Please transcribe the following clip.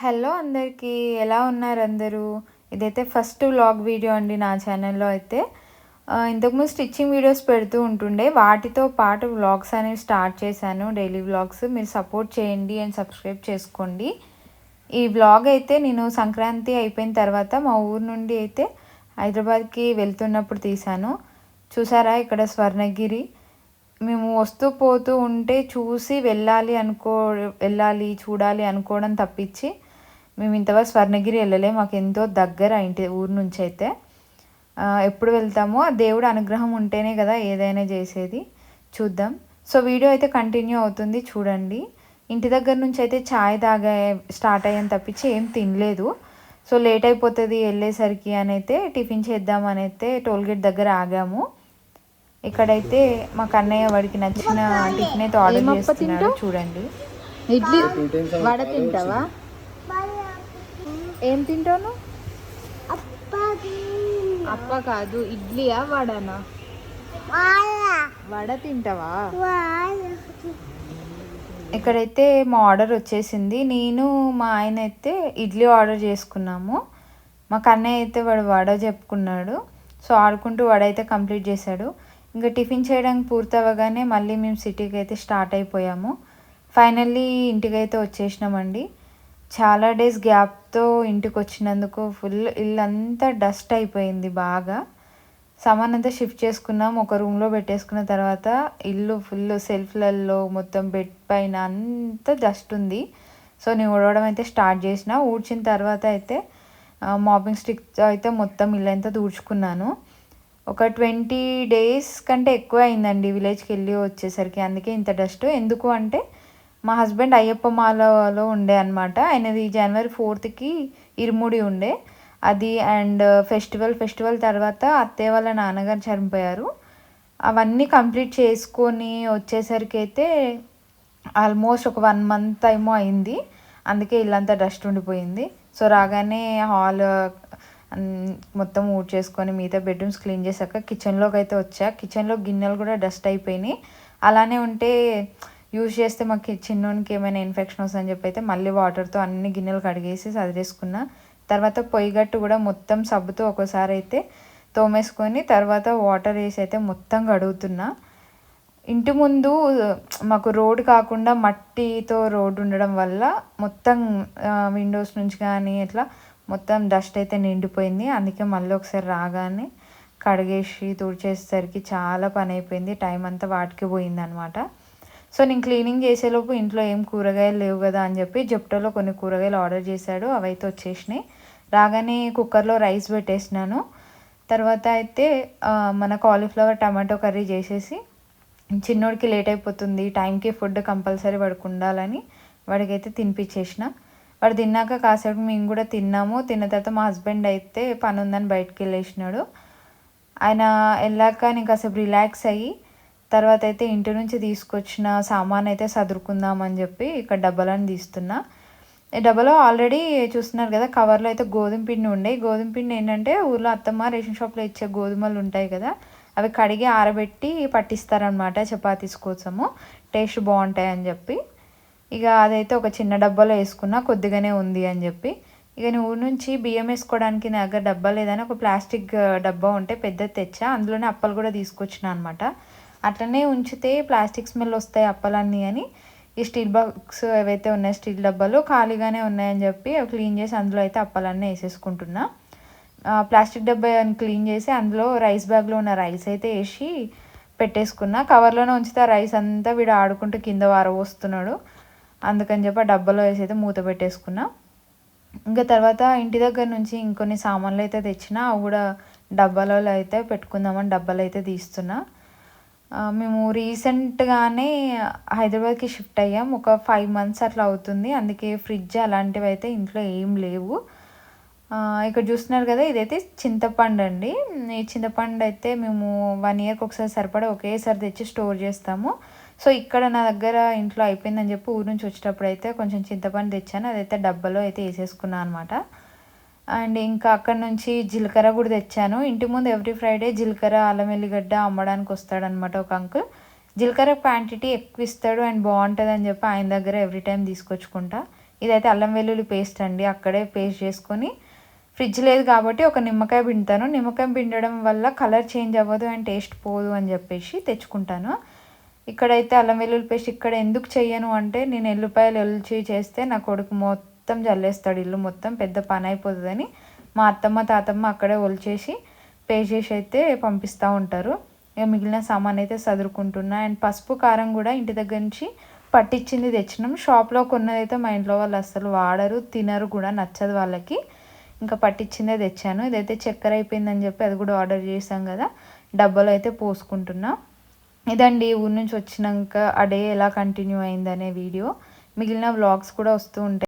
Hello అందరికీ, ఎలా ఉన్నారు అందరూ? ఇదైతే ఫస్ట్ వ్లాగ్ వీడియో అండి నా ఛానల్లో అయితే. ఇంతకుముందు స్టిచ్చింగ్ వీడియోస్ పెడుతూ ఉంటుండే, వాటితో పాటు వ్లాగ్స్ అనేవి స్టార్ట్ చేశాను, డైలీ వ్లాగ్స్. మీరు సపోర్ట్ చేయండి అండ్ సబ్స్క్రైబ్ చేసుకోండి. ఈ వ్లాగ్ అయితే నేను సంక్రాంతి అయిపోయిన తర్వాత మా ఊరు నుండి అయితే హైదరాబాద్కి వెళ్తున్నప్పుడు తీశాను. చూసారా ఇక్కడ స్వర్ణగిరి. మేము వస్తూ పోతూ ఉంటే చూసి వెళ్ళాలి చూడాలి అనుకోవడం తప్పించి మేము ఇంతవరకు స్వర్ణగిరి వెళ్ళలే. మాకు ఎంతో దగ్గర ఇంటి ఊరు నుంచి అయితే. ఎప్పుడు వెళ్తామో ఆ దేవుడు అనుగ్రహం ఉంటేనే కదా ఏదైనా చేసేది. చూద్దాం. సో వీడియో అయితే కంటిన్యూ అవుతుంది, చూడండి. ఇంటి దగ్గర నుంచి అయితే ఛాయ్ స్టార్ట్ అయ్యాను తప్పించి ఏం తినలేదు. సో లేట్ అయిపోతుంది వెళ్ళేసరికి అని అయితే టిఫిన్ చేద్దామని అయితే టోల్గేట్ దగ్గర ఆగాము. ఇక్కడైతే మా కన్నయ్య వాడికి నచ్చిన టిఫిన్ అయితే ఆర్డర్ చేస్తున్నాడు, చూడండి. ఇడ్లీ వడ తింటావా? ఏం తింటాను? అప్ప కాదు, ఇడ్లీయా వడనా? వడ తింటావా? ఇక్కడైతే మా ఆర్డర్ వచ్చేసింది. నేను మా ఆయన అయితే ఇడ్లీ ఆర్డర్ చేసుకున్నాము. మా కన్నయ్య అయితే వాడు వడ చెప్పుకున్నాడు. సో ఆడుకుంటూ వడ అయితే కంప్లీట్ చేశాడు. ఇంకా టిఫిన్ చేయడానికి పూర్తి అవ్వగానే మళ్ళీ మేము సిటీకి అయితే స్టార్ట్ అయిపోయాము. ఫైనల్లీ ఇంటికి అయితే వచ్చేసినామండి. చాలా డేస్ గ్యాప్తో ఇంటికి వచ్చినందుకు ఫుల్ ఇల్లంతా డస్ట్ అయిపోయింది బాగా. సామాన్ అంతా షిఫ్ట్ చేసుకున్నాం, ఒక రూమ్లో పెట్టేసుకున్న తర్వాత ఇల్లు ఫుల్ సెల్ఫ్లలో మొత్తం బెడ్ పైన అంతా డస్ట్ ఉంది. సో నేను ఊడవడం అయితే స్టార్ట్ చేసిన. ఊడ్చిన తర్వాత అయితే మాపింగ్ స్టిక్ అయితే మొత్తం ఇల్లంతా దూడ్చుకున్నాను. ఒక 20 డేస్ కంటే ఎక్కువ అయిందండి విలేజ్కి వెళ్ళి వచ్చేసరికి. అందుకే ఇంత డస్ట్. ఎందుకు అంటే మా హస్బెండ్ అయ్యప్ప మాలలో ఉండే అనమాట. ఆయనది జనవరి 4th ఇరుముడి ఉండే అది. అండ్ ఫెస్టివల్ తర్వాత అత్తయ్య వాళ్ళ నాన్నగారు చనిపోయారు. అవన్నీ కంప్లీట్ చేసుకొని వచ్చేసరికి అయితే ఆల్మోస్ట్ ఒక 1 month ఏమో అయింది. అందుకే ఇల్లంతా డస్ట్ ఉండిపోయింది. సో రాగానే హాల్ మొత్తం చేసుకొని మిగతా బెడ్రూమ్స్ క్లీన్ చేశాక కిచెన్లోకి అయితే వచ్చా. కిచెన్లో గిన్నెలు కూడా డస్ట్ అయిపోయినాయి. అలానే ఉంటే యూజ్ చేస్తే మాకు చిన్నోనికి ఏమైనా ఇన్ఫెక్షన్ వస్తుందని చెప్పి అయితే మళ్ళీ వాటర్తో అన్ని గిన్నెలు కడిగేసి సదిరేసుకున్నా. తర్వాత పొయ్యి గట్టు కూడా మొత్తం సబ్బుతో ఒకసారి అయితే తోమేసుకొని తర్వాత వాటర్ వేసి అయితే మొత్తం కడుగుతున్నా. ఇంటి ముందు మాకు రోడ్ కాకుండా మట్టితో రోడ్డు ఉండడం వల్ల మొత్తం విండోస్ నుంచి కానీ ఇట్లా మొత్తం డస్ట్ అయితే నిండిపోయింది. అందుకే మళ్ళీ ఒకసారి రాగానే కడిగేసి తుడిచేసరికి చాలా పని అయిపోయింది. టైం అంతా వాటికి పోయింది అనమాట. సో నేను క్లీనింగ్ చేసేలోపు ఇంట్లో ఏం కూరగాయలు లేవు కదా అని చెప్పి జెప్టోలో కొన్ని కూరగాయలు ఆర్డర్ చేశాడు, అవైతే వచ్చేసినాయి. రాగానే కుక్కర్లో రైస్ పెట్టేసినాను. తర్వాత అయితే మన కాలీఫ్లవర్ టమాటో కర్రీ చేసేసి, చిన్నోడికి లేట్ అయిపోతుంది, టైంకి ఫుడ్ కంపల్సరీ వాడికి ఉండాలని వాడికైతే తినిపించేసిన. వాడు తిన్నాక కాసేపు మేము కూడా తిన్నాము. తిన్న తర్వాత మా హస్బెండ్ అయితే పని ఉందని బయటకు వెళ్ళేసినాడు. ఆయన వెళ్ళాక నేను కాసేపు రిలాక్స్ అయ్యి తర్వాత అయితే ఇంటి నుంచి తీసుకొచ్చిన సామాన్ అయితే సదురుకుందామని చెప్పి ఇక్కడ డబ్బాలను తీస్తున్నా. ఈ డబ్బాలో ఆల్రెడీ చూస్తున్నారు కదా, కవర్లో అయితే గోధుమ పిండి ఉండే. గోధుమ పిండి ఏంటంటే ఊర్లో అత్తమ్మ రేషన్ షాప్లో ఇచ్చే గోధుమలు ఉంటాయి కదా, అవి కడిగి ఆరబెట్టి పట్టిస్తారనమాట చపాతీస్ కోసము, టేస్ట్ బాగుంటాయి అని చెప్పి. ఇక అదైతే ఒక చిన్న డబ్బాలో వేసుకున్నా, కొద్దిగానే ఉంది అని చెప్పి. ఇక నేను ఊరి నుంచి బియ్యం వేసుకోవడానికి నా దగ్గర డబ్బా లేదని ఒక ప్లాస్టిక్ డబ్బా ఉంటే పెద్దది తెచ్చా. అందులోనే అప్పలు కూడా తీసుకొచ్చిన అనమాట. అట్లనే ఉంచితే ప్లాస్టిక్ స్మెల్ వస్తాయి అప్పలన్నీ అని ఈ స్టీల్ బాక్స్ ఏవైతే ఉన్నాయో స్టీల్ డబ్బాలు ఖాళీగానే ఉన్నాయని చెప్పి అవి క్లీన్ చేసి అందులో అయితే అప్పలన్నీ వేసేసుకుంటున్నా. ప్లాస్టిక్ డబ్బా క్లీన్ చేసి అందులో రైస్ బ్యాగ్లో ఉన్న రైస్ అయితే వేసి పెట్టేసుకున్నా. కవర్లోనే ఉంచితే ఆ రైస్ అంతా వీడు ఆడుకుంటూ కింద వారవస్తున్నాడు. అందుకని చెప్పి ఆ డబ్బాలో వేసి అయితే మూత పెట్టేసుకున్నా. ఇంకా తర్వాత ఇంటి దగ్గర నుంచి ఇంకొన్ని సామాన్లు అయితే తెచ్చిన, అవి కూడా డబ్బాలలో అయితే పెట్టుకుందామని డబ్బాలు అయితే తీస్తున్నా. మేము రీసెంట్గానే హైదరాబాద్కి షిఫ్ట్ అయ్యాం, ఒక 5 months అట్లా అవుతుంది. అందుకే ఫ్రిడ్జ్ అలాంటివి అయితే ఇంట్లో ఏం లేవు. ఇక్కడ చూస్తున్నారు కదా, ఇదైతే చింతపండు అండి. ఈ చింతపండు అయితే మేము 1 yearకి ఒకసారి సరిపడా ఒకేసారి తెచ్చి స్టోర్ చేస్తాము. సో ఇక్కడ నా దగ్గర ఇంట్లో అయిపోయిందని చెప్పి ఊరు నుంచి వచ్చేటప్పుడు అయితే కొంచెం చింతపండు తెచ్చాను, అదైతే డబ్బాలో అయితే వేసేసుకున్నాను అనమాట. అండ్ ఇంకా అక్కడ నుంచి జీలకర్ర కూడా తెచ్చాను. ఇంటి ముందు ఎవ్రీ ఫ్రైడే జీలకర్ర అల్లం ఎల్లిగడ్డ అమ్మడానికి వస్తాడనమాట ఒక అంకుల్. జీలకర్ర క్వాంటిటీ ఎక్కువ ఇస్తాడు అండ్ బాగుంటుంది అని చెప్పి ఆయన దగ్గర ఎవ్రీ టైం తీసుకొచ్చుకుంటా. ఇదైతే అల్లం వెల్లుల్లి పేస్ట్ అండి, అక్కడే పేస్ట్ చేసుకొని ఫ్రిడ్జ్ లేదు కాబట్టి ఒక నిమ్మకాయ పిండుతాను. నిమ్మకాయ పిండడం వల్ల కలర్ చేంజ్ అవ్వదు అండ్ టేస్ట్ పోదు అని చెప్పేసి తెచ్చుకుంటాను. ఇక్కడైతే అల్లం వెల్లుల్లి పేస్ట్ ఇక్కడ ఎందుకు చెయ్యను అంటే, నేను ఎల్లిపాయలు ఒలిచి చేస్తే నా కొడుకు మొత్తం జల్లేస్తాడు, ఇల్లు మొత్తం పెద్ద పని అయిపోతుందని మా అత్తమ్మ తాతమ్మ అక్కడే ఒలిచేసి పేస్ట్ చేసి అయితే పంపిస్తూ ఉంటారు. ఇక మిగిలిన సామాన్ అయితే సదురుకుంటున్నా. అండ్ పసుపు కారం కూడా ఇంటి దగ్గర నుంచి పట్టించింది తెచ్చినాం. షాప్లో కొన్నదైతే మా ఇంట్లో వాళ్ళు అస్సలు వాడరు, తినరు కూడా, నచ్చదు వాళ్ళకి. ఇంకా పట్టించిందే తెచ్చాను. ఇదైతే చక్కెర అయిపోయిందని చెప్పి అది కూడా ఆర్డర్ చేసాం కదా, డబ్బాలో అయితే పోసుకుంటున్నా. ఇదండి ఊరి నుంచి వచ్చినాక ఆ డే ఎలా కంటిన్యూ అయిందనే వీడియో. మిగిలిన వ్లాగ్స్ కూడా వస్తూ ఉంటాయి.